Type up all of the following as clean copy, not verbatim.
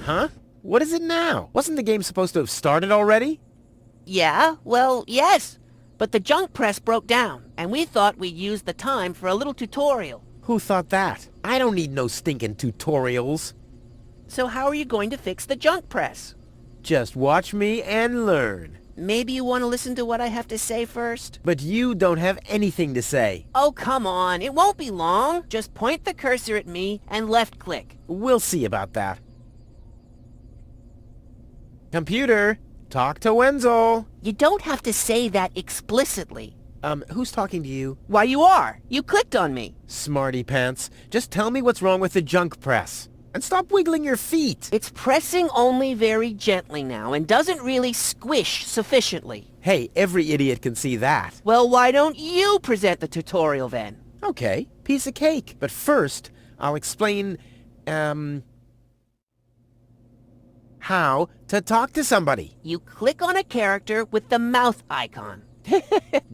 Huh? What is it now? Wasn't the game supposed to have started already? Yeah, well, yes. But the junk press broke down, and we thought we'd use the time for a little tutorial. Who thought that? I don't need no stinking tutorials. So how are you going to fix the junk press? Just watch me and learn. Maybe you want to listen to what I have to say first? But you don't have anything to say. Oh, come on. It won't be long. Just point the cursor at me and left-click. We'll see about that. Computer, talk to Wenzel. You don't have to say that explicitly. Who's talking to you? Why, you are. You clicked on me. Smarty pants. Just tell me what's wrong with the junk press. And stop wiggling your feet. It's pressing only very gently now and doesn't really squish sufficiently. Hey, every idiot can see that. Well, why don't you present the tutorial then? Okay, piece of cake. But first, I'll explain, how to talk to somebody. You click on a character with the mouth icon.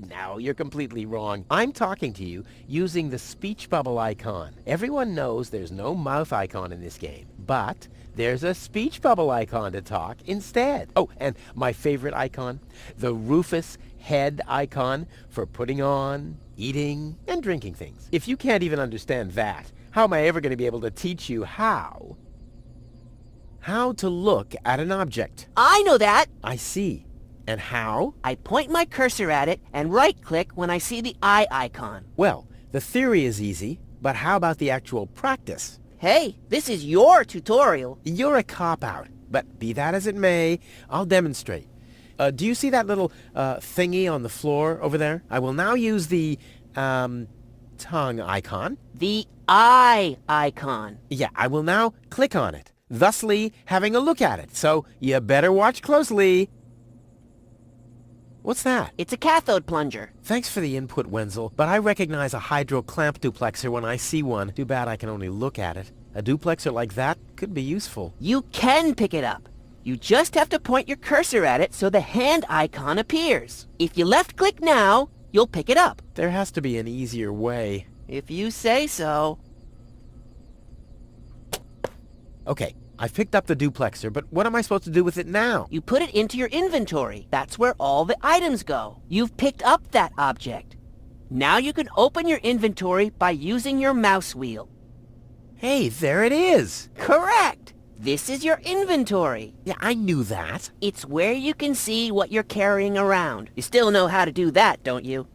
No, you're completely wrong. I'm talking to you using the speech bubble icon. Everyone knows there's no mouth icon in this game, but there's a speech bubble icon to talk instead. Oh, and my favorite icon, the Rufus head icon for putting on, eating, and drinking things. If you can't even understand that, how am I ever going to be able to teach you how to look at an object? I know that. I see. And how? I point my cursor at it and right-click when I see the eye icon. Well, the theory is easy, but how about the actual practice? Hey, this is your tutorial. You're a cop-out, but be that as it may, I'll demonstrate. Do you see that little thingy on the floor over there? I will now use the tongue icon. The eye icon. Yeah, I will now click on it, thusly having a look at it. So you better watch closely. What's that? It's a cathode plunger. Thanks for the input, Wenzel, but I recognize a hydro clamp duplexer when I see one. Too bad I can only look at it. A duplexer like that could be useful. You can pick it up. You just have to point your cursor at it so the hand icon appears. If you left-click now, you'll pick it up. There has to be an easier way. If you say so. Okay, I've picked up the duplexer, but what am I supposed to do with it now? You put it into your inventory. That's where all the items go. You've picked up that object. Now you can open your inventory by using your mouse wheel. Hey, there it is! Correct! This is your inventory. Yeah, I knew that. It's where you can see what you're carrying around. You still know how to do that, don't you?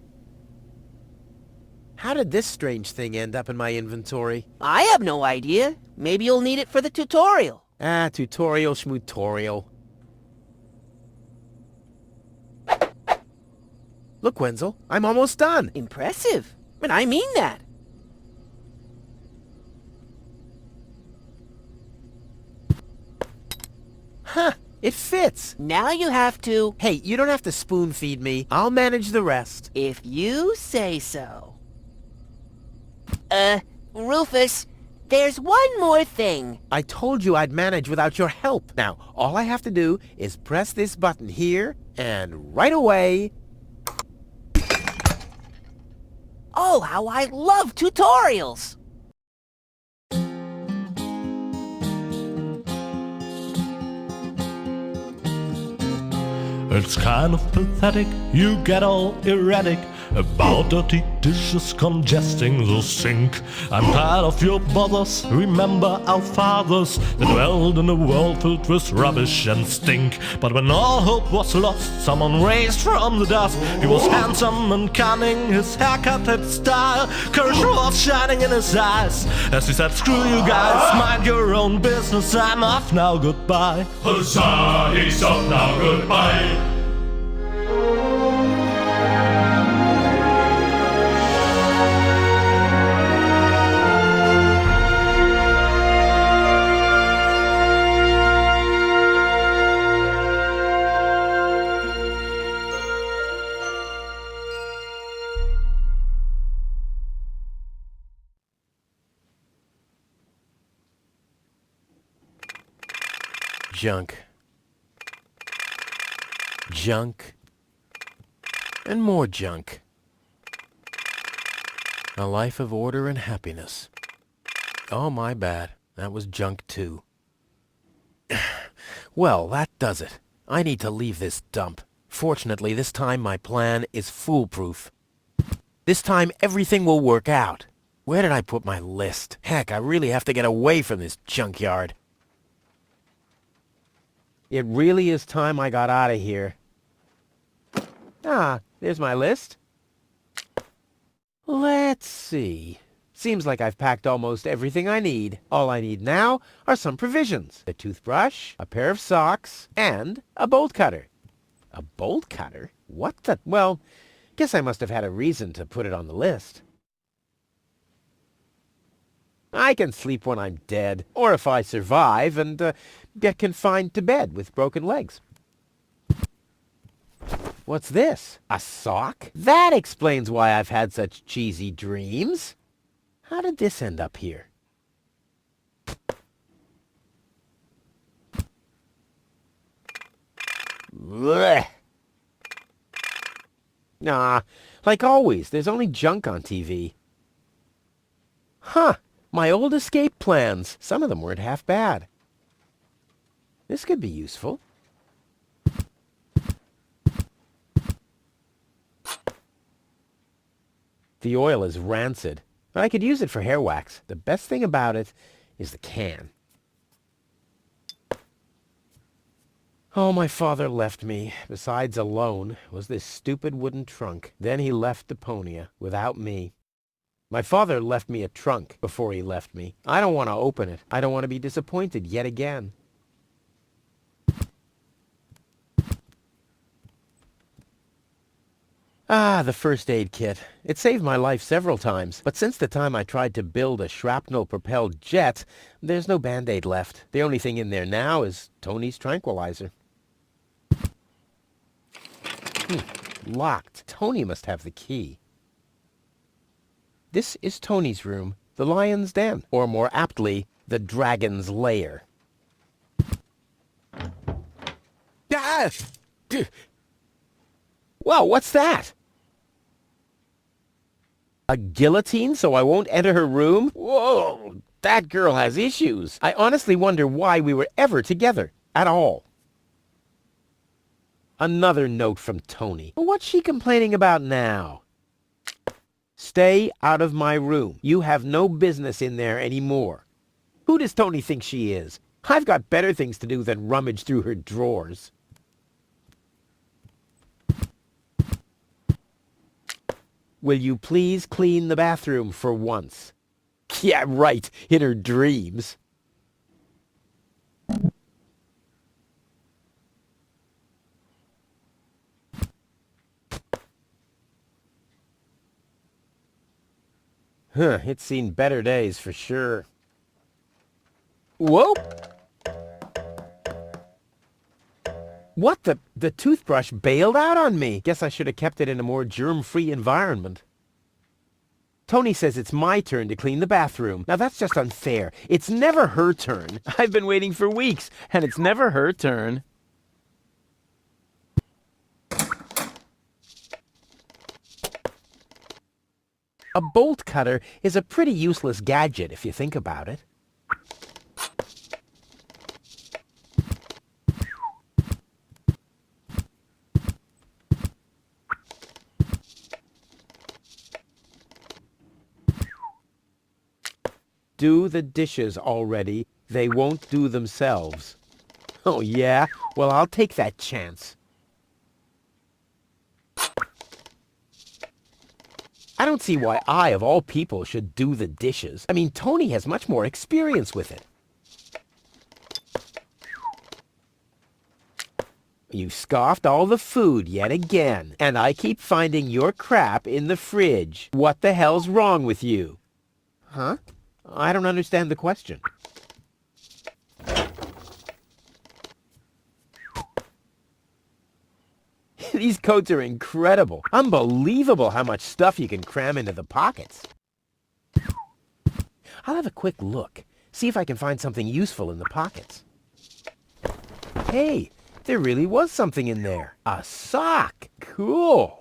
How did this strange thing end up in my inventory? I have no idea. Maybe you'll need it for the tutorial. Tutorial schmutorial. Look, Wenzel, I'm almost done. Impressive. But I mean that. Huh, it fits. Now you have to... Hey, you don't have to spoon feed me. I'll manage the rest. If you say so. Rufus, there's one more thing. I told you I'd manage without your help. Now, all I have to do is press this button here, and right away... Oh, how I love tutorials! It's kind of pathetic, you get all erratic about dirty dishes congesting the sink. I'm tired of your bothers, remember our fathers that dwelled in a world filled with rubbish and stink. But when all hope was lost, someone raised from the dust. He was handsome and cunning, his haircut had style, courage was shining in his eyes as he said, screw you guys, mind your own business, I'm off now, goodbye. Huzzah, he's off now, goodbye. Junk. Junk. And more junk. A life of order and happiness. Oh, my bad. That was junk too. Well, that does it. I need to leave this dump. Fortunately, this time my plan is foolproof. This time everything will work out. Where did I put my list? Heck, I really have to get away from this junkyard. It really is time I got out of here. Ah, there's my list. Let's see. Seems like I've packed almost everything I need. All I need now are some provisions. A toothbrush, a pair of socks, and a bolt cutter. A bolt cutter? What the... Well, guess I must have had a reason to put it on the list. I can sleep when I'm dead, or if I survive and get confined to bed with broken legs. What's this? A sock? That explains why I've had such cheesy dreams. How did this end up here? Blech. Nah, like always, there's only junk on TV. Huh, my old escape plans. Some of them weren't half bad. This could be useful. The oil is rancid, but I could use it for hair wax. The best thing about it is the can. Oh, my father left me. Besides alone was this stupid wooden trunk. Then he left Deponia without me. My father left me a trunk before he left me. I don't want to open it. I don't want to be disappointed yet again. Ah, the first aid kit. It saved my life several times, but since the time I tried to build a shrapnel-propelled jet, there's no Band-Aid left. The only thing in there now is Tony's tranquilizer. Locked. Tony must have the key. This is Tony's room, the lion's den, or more aptly, the dragon's lair. Ah! Whoa, what's that? A guillotine so I won't enter her room? Whoa, that girl has issues. I honestly wonder why we were ever together, at all. Another note from Tony. What's she complaining about now? Stay out of my room. You have no business in there anymore. Who does Tony think she is? I've got better things to do than rummage through her drawers. Will you please clean the bathroom for once? Yeah, right, in her dreams. Huh, it's seen better days for sure. Whoa! What the toothbrush bailed out on me. Guess I should have kept it in a more germ-free environment. Tony says it's my turn to clean the bathroom. Now that's just unfair. It's never her turn. I've been waiting for weeks, and it's never her turn. A bolt cutter is a pretty useless gadget if you think about it. Do the dishes already. They won't do themselves. Oh, yeah? Well, I'll take that chance. I don't see why I, of all people, should do the dishes. I mean, Tony has much more experience with it. You scoffed all the food yet again, and I keep finding your crap in the fridge. What the hell's wrong with you? Huh? I don't understand the question. These coats are incredible. Unbelievable how much stuff you can cram into the pockets. I'll have a quick look. See if I can find something useful in the pockets. Hey, there really was something in there. A sock. Cool.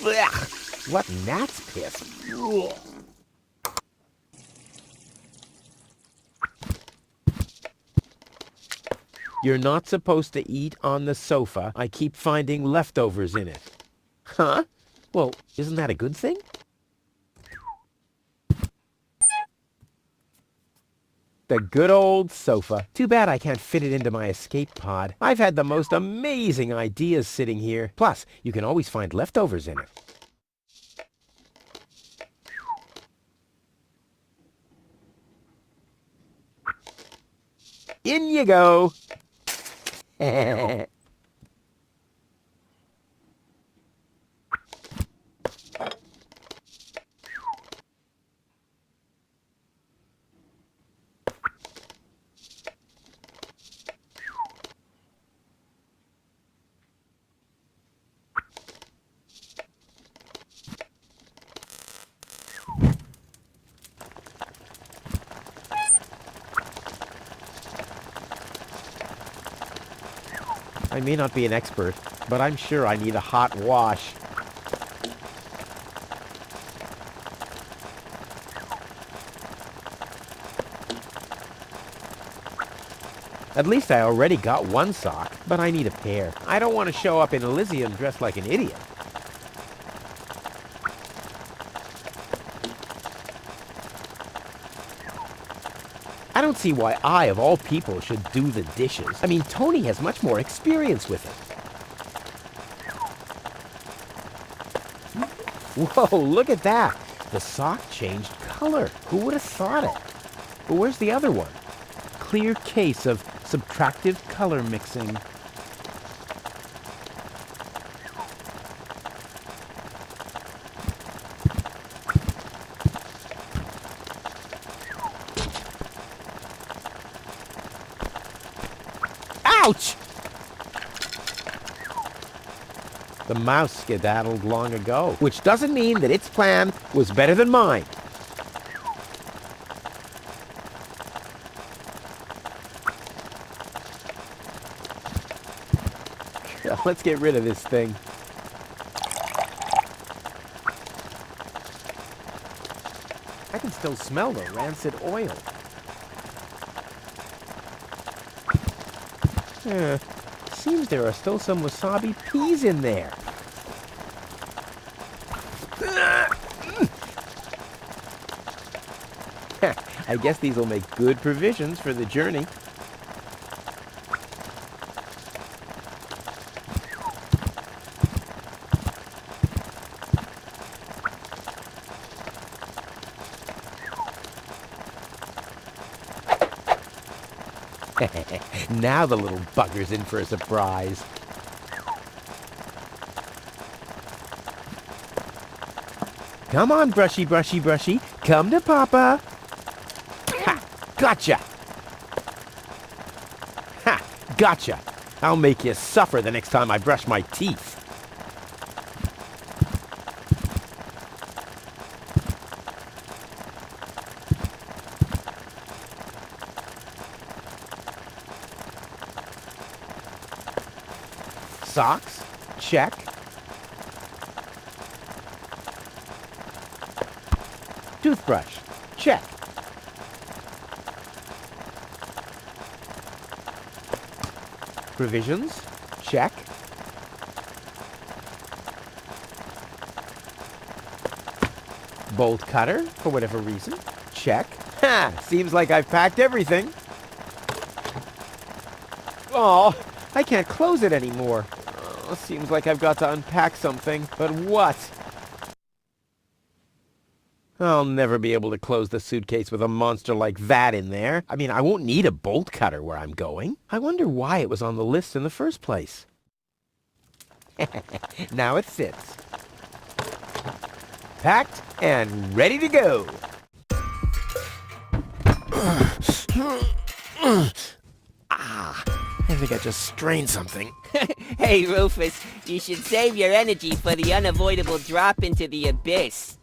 Blech. What gnat's piss? Ugh. You're not supposed to eat on the sofa. I keep finding leftovers in it. Huh? Well, isn't that a good thing? The good old sofa. Too bad I can't fit it into my escape pod. I've had the most amazing ideas sitting here. Plus, you can always find leftovers in it. In you go. I may not be an expert, but I'm sure I need a hot wash. At least I already got one sock, but I need a pair. I don't want to show up in Elysium dressed like an idiot. I don't see why I, of all people, should do the dishes. I mean, Tony has much more experience with it. Whoa, look at that. The sock changed color. Who would have thought it? But where's the other one? Clear case of subtractive color mixing. Ouch! The mouse skedaddled long ago, which doesn't mean that its plan was better than mine. Let's get rid of this thing. I can still smell the rancid oil. Seems there are still some wasabi peas in there. I guess these will make good provisions for the journey. Now the little bugger's in for a surprise. Come on, Brushy, Brushy, Brushy. Come to Papa. Ha! Gotcha! Ha! Gotcha! I'll make you suffer the next time I brush my teeth. Socks? Check. Toothbrush? Check. Provisions? Check. Bolt cutter, for whatever reason? Check. Ha! Seems like I've packed everything. Oh, I can't close it anymore. Seems like I've got to unpack something, but what? I'll never be able to close the suitcase with a monster like that in there. I mean, I won't need a bolt cutter where I'm going. I wonder why it was on the list in the first place. Now it fits. Packed and ready to go. I think I just strained something. Hey, Rufus, you should save your energy for the unavoidable drop into the abyss.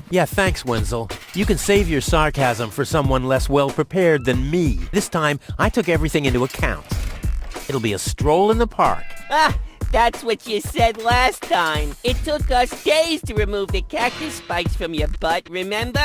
Yeah, thanks, Wenzel. You can save your sarcasm for someone less well-prepared than me. This time, I took everything into account. It'll be a stroll in the park. Ah, That's what you said last time. It took us days to remove the cactus spikes from your butt, remember?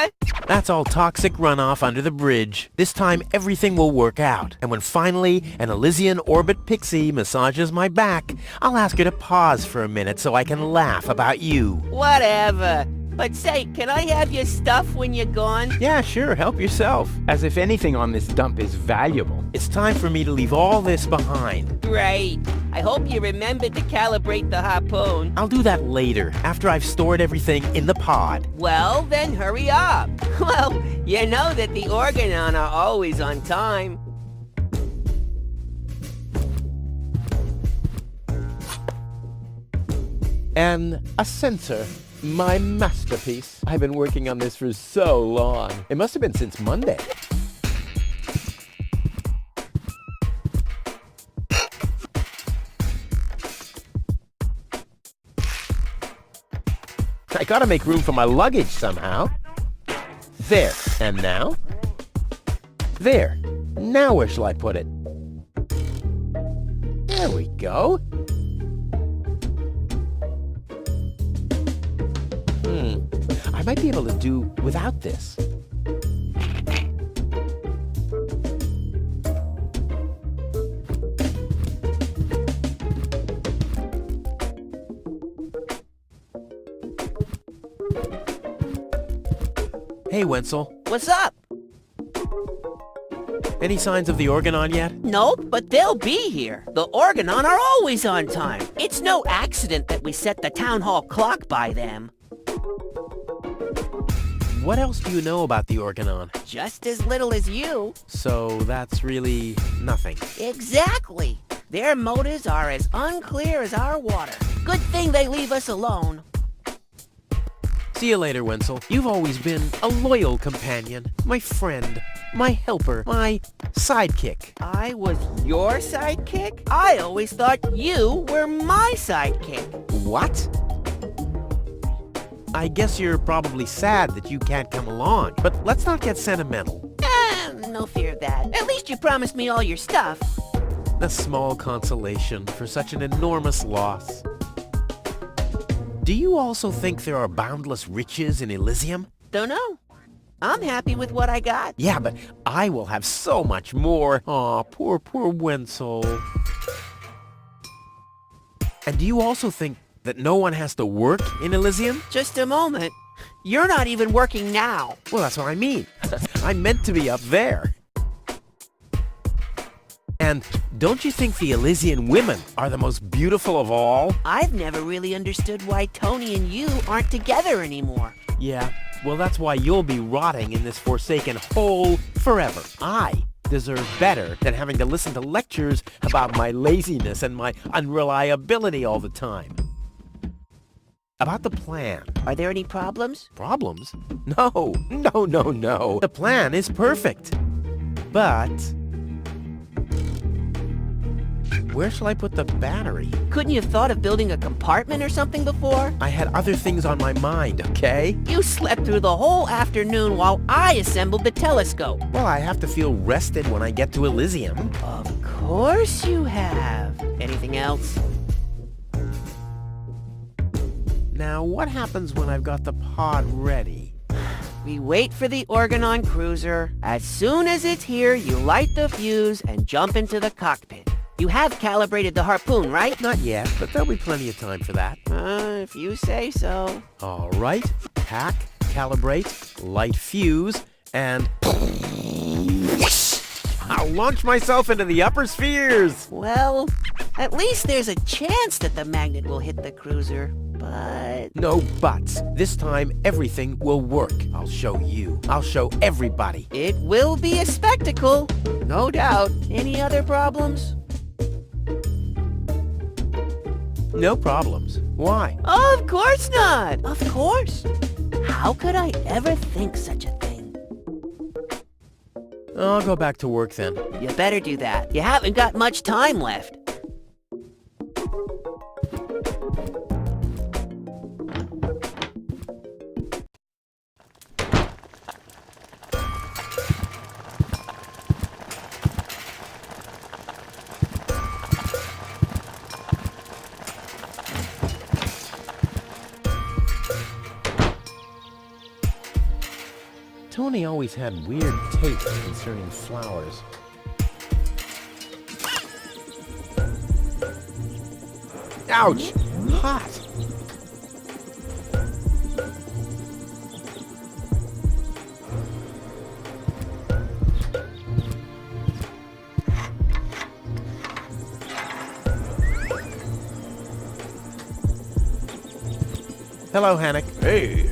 That's all toxic runoff under the bridge. This time everything will work out. And when finally an Elysian orbit pixie massages my back, I'll ask her to pause for a minute so I can laugh about you. Whatever. But say, can I have your stuff when you're gone? Yeah, sure, help yourself. As if anything on this dump is valuable. It's time for me to leave all this behind. Great. I hope you remembered to calibrate the harpoon. I'll do that later, after I've stored everything in the pod. Well, then hurry up. Well, you know that the Organon are always on time. And a sensor. My masterpiece. I've been working on this for so long. It must have been since Monday. I gotta make room for my luggage somehow. There. And now? There. Now where shall I put it? There we go. I might be able to do without this. Hey, Wenzel. What's up? Any signs of the Organon yet? Nope, but they'll be here. The Organon are always on time. It's no accident that we set the town hall clock by them. What else do you know about the Organon? Just as little as you. So that's really nothing. Exactly. Their motives are as unclear as our water. Good thing they leave us alone. See you later, Wenzel. You've always been a loyal companion, my friend, my helper, my sidekick. I was your sidekick? I always thought you were my sidekick. What? I guess you're probably sad that you can't come along, but let's not get sentimental. No fear of that. At least you promised me all your stuff. A small consolation for such an enormous loss. Do you also think there are boundless riches in Elysium? Don't know. I'm happy with what I got. Yeah, but I will have so much more. Aw, poor Wenzel. And do you also think that no one has to work in Elysium? Just a moment. You're not even working now. Well, that's what I mean. I'm meant to be up there. And don't you think the Elysian women are the most beautiful of all? I've never really understood why Tony and you aren't together anymore. Yeah, well, that's why you'll be rotting in this forsaken hole forever. I deserve better than having to listen to lectures about my laziness and my unreliability all the time. About the plan. Are there any problems? Problems? No. The plan is perfect. But where shall I put the battery? Couldn't you have thought of building a compartment or something before? I had other things on my mind, okay? You slept through the whole afternoon while I assembled the telescope. Well, I have to feel rested when I get to Elysium. Of course you have. Anything else? Now, what happens when I've got the pod ready? We wait for the Organon cruiser. As soon as it's here, you light the fuse and jump into the cockpit. You have calibrated the harpoon, right? Not yet, but there'll be plenty of time for that. If you say so. All right. Pack, calibrate, light fuse, and I'll launch myself into the upper spheres. Well, at least there's a chance that the magnet will hit the cruiser, but... No buts. This time, everything will work. I'll show you. I'll show everybody. It will be a spectacle, no doubt. Any other problems? No problems. Why? Of course not! Of course! How could I ever think such a thing? I'll go back to work then. You better do that. You haven't got much time left. Tony always had weird tastes concerning flowers. Ouch! Hot! Hello, Hannock. Hey,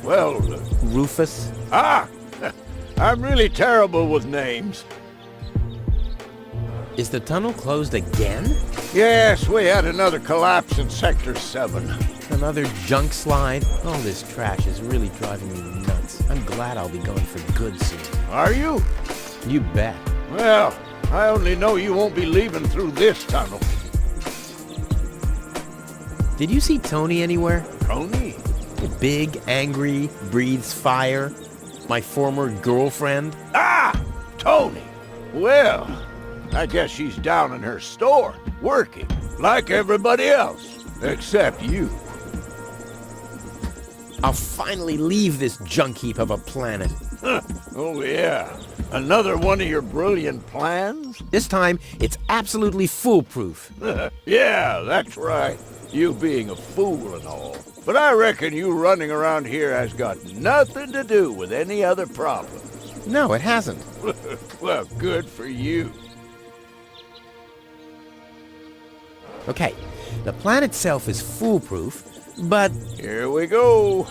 well, Rufus. I'm really terrible with names. Is the tunnel closed again? Yes, we had another collapse in Sector 7. Another junk slide? All this trash is really driving me nuts. I'm glad I'll be gone for good soon. Are you? You bet. Well, I only know you won't be leaving through this tunnel. Did you see Tony anywhere? Tony? Big, angry, breathes fire. My former girlfriend. Tony! Well, I guess she's down in her store, working, like everybody else, except you. I'll finally leave this junk heap of a planet. Oh yeah, another one of your brilliant plans? This time, it's absolutely foolproof. Yeah, that's right. You being a fool and all. But I reckon you running around here has got nothing to do with any other problems. No, it hasn't. Well, good for you. Okay, the plan itself is foolproof, but Here we go.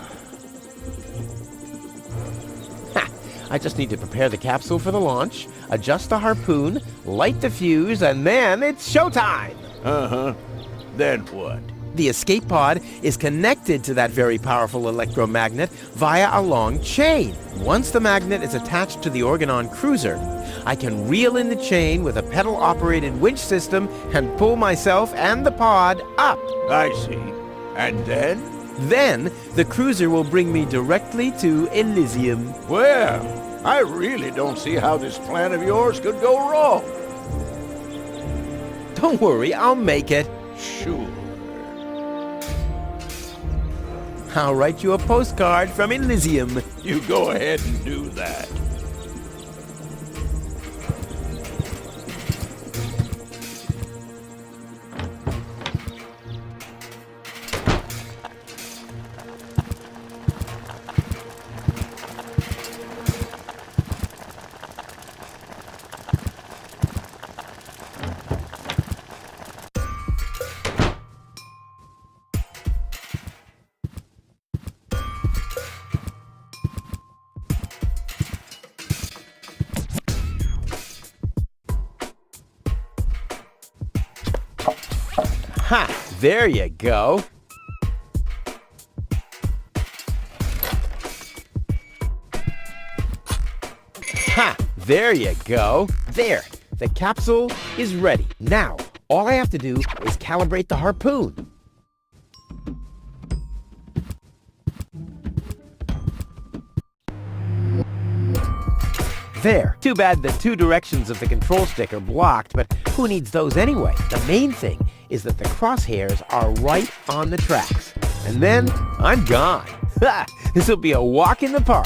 I just need to prepare the capsule for the launch, adjust the harpoon, light the fuse, and then it's showtime! Uh-huh. Then what? The escape pod is connected to that very powerful electromagnet via a long chain. Once the magnet is attached to the Organon cruiser, I can reel in the chain with a pedal-operated winch system and pull myself and the pod up. I see. And then? Then, the cruiser will bring me directly to Elysium. Well, I really don't see how this plan of yours could go wrong. Don't worry, I'll make it. Sure. I'll write you a postcard from Elysium. You go ahead and do that. Ha! There you go. Ha! There you go. There. The capsule is ready. Now, all I have to do is calibrate the harpoon. There. Too bad the two directions of the control stick are blocked, but who needs those anyway? The main thing is that the crosshairs are right on the tracks. And then I'm gone. Ha! This'll be a walk in the park.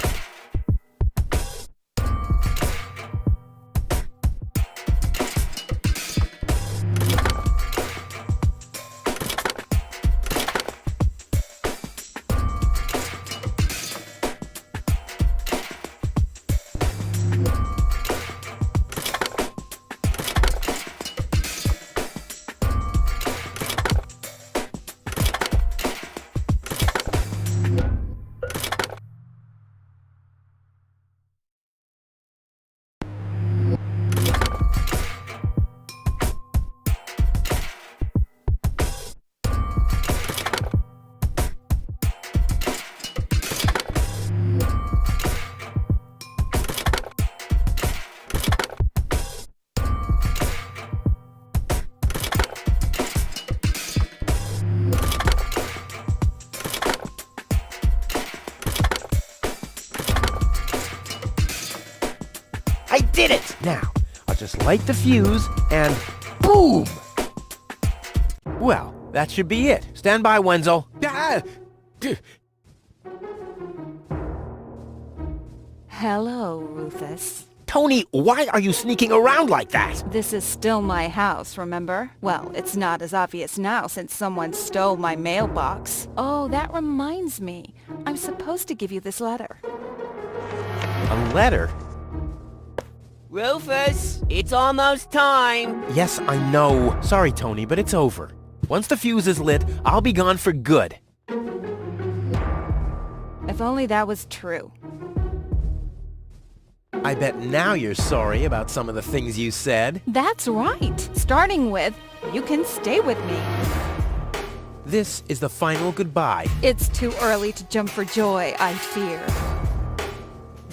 I did it! Now, I'll just light the fuse and boom! Well, that should be it. Stand by, Wenzel. Hello, Rufus. Tony, why are you sneaking around like that? This is still my house, remember? Well, it's not as obvious now since someone stole my mailbox. Oh, that reminds me. I'm supposed to give you this letter. A letter? Rufus, it's almost time. Yes, I know. Sorry, Tony, but it's over. Once the fuse is lit, I'll be gone for good. If only that was true. I bet now you're sorry about some of the things you said. That's right. Starting with, you can stay with me. This is the final goodbye. It's too early to jump for joy, I fear.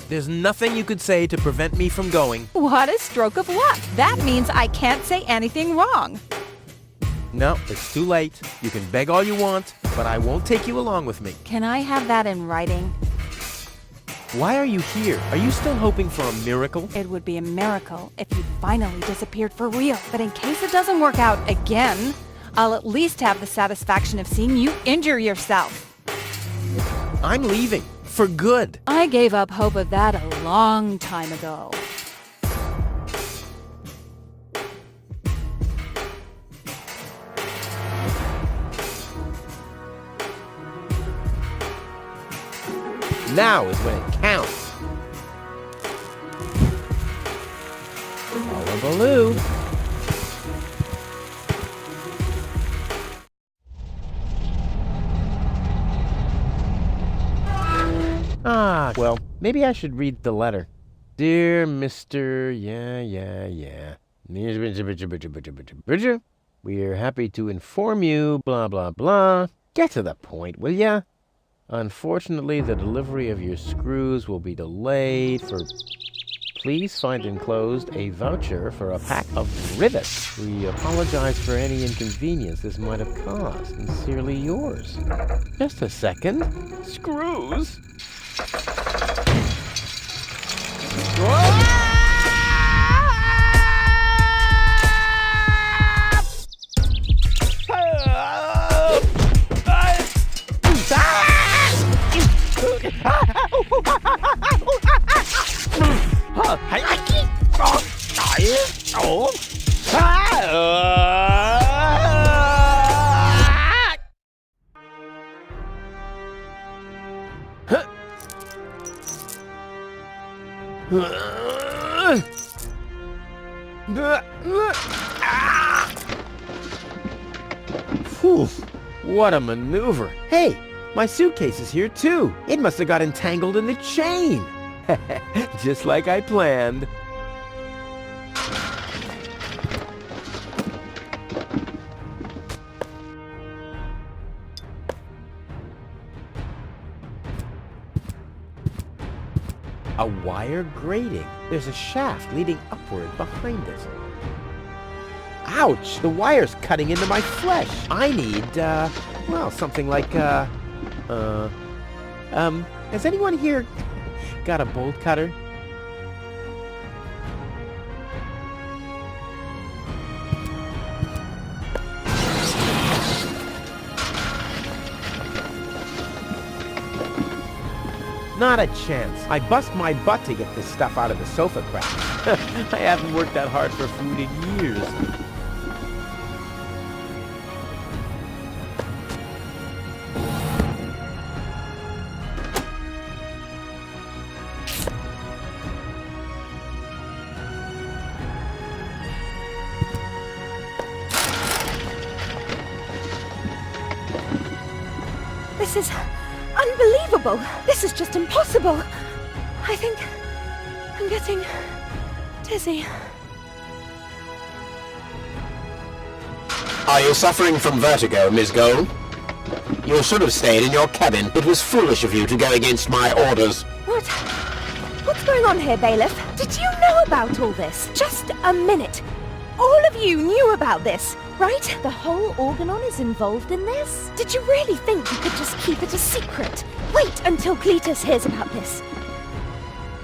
There's nothing you could say to prevent me from going. What a stroke of luck. That means I can't say anything wrong. No, it's too late. You can beg all you want, but I won't take you along with me. Can I have that in writing? Why are you here? Are you still hoping for a miracle? It would be a miracle if you finally disappeared for real. But in case it doesn't work out again, I'll at least have the satisfaction of seeing you injure yourself. I'm leaving. For good. I gave up hope of that a long time ago. Now is when it counts. Hullabaloo. Ah, well, maybe I should read the letter. Dear Mr. Yeah. We're happy to inform you, blah, blah, blah. Get to the point, will ya? Unfortunately, the delivery of your screws will be delayed for... Please find enclosed a voucher for a pack of rivets. We apologize for any inconvenience this might have caused. Sincerely yours. Just a second. Screws? Phew, what a maneuver. Hey, my suitcase is here too. It must have got entangled in the chain. Just like I planned. A wire grating. There's a shaft leading upward behind it. Ouch! The wire's cutting into my flesh. I need, well, something like, has anyone here got a bolt cutter? Not a chance. I bust my butt to get this stuff out of the sofa cracks. I haven't worked that hard for food in years. This is unbelievable. This is just impossible. I think I'm getting dizzy. Are you suffering from vertigo, Miss Gold? You should have stayed in your cabin. It was foolish of you to go against my orders. What's going on here, Bailiff? Did you know about all this? Just a minute. All of you knew about this, right? The whole Organon is involved in this? Did you really think you could just keep it a secret? Wait until Cletus hears about this.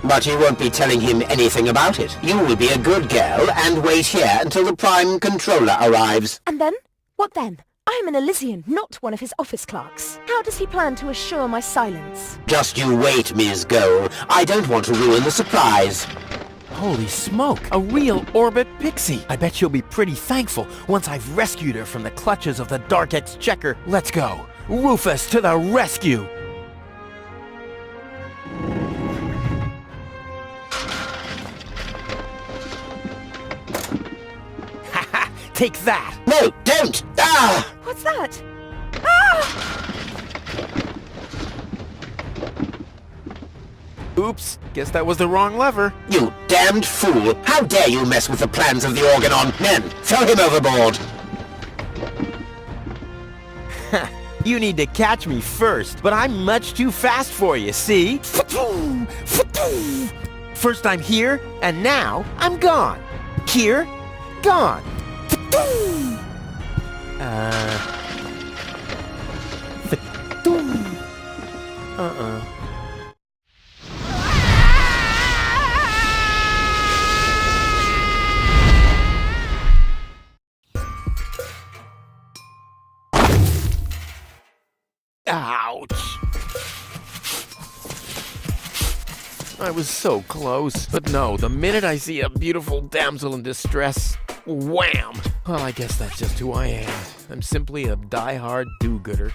But you won't be telling him anything about it. You will be a good girl and wait here until the Prime Controller arrives. And then? What then? I'm an Elysian, not one of his office clerks. How does he plan to assure my silence? Just you wait, Ms. Goal. I don't want to ruin the surprise. Holy smoke, a real orbit pixie. I bet she'll be pretty thankful once I've rescued her from the clutches of the Dark Exchequer. Let's go. Rufus to the rescue. Haha, take that. No, don't! Ah! What's that? Ah! Oops, guess that was the wrong lever. You damned fool! How dare you mess with the plans of the Organon? Men, throw him overboard! You need to catch me first, but I'm much too fast for you, see? First I'm here, and now I'm gone. Here, gone. Ouch! I was so close. But no, the minute I see a beautiful damsel in distress, wham! Well, I guess that's just who I am. I'm simply a die-hard do-gooder.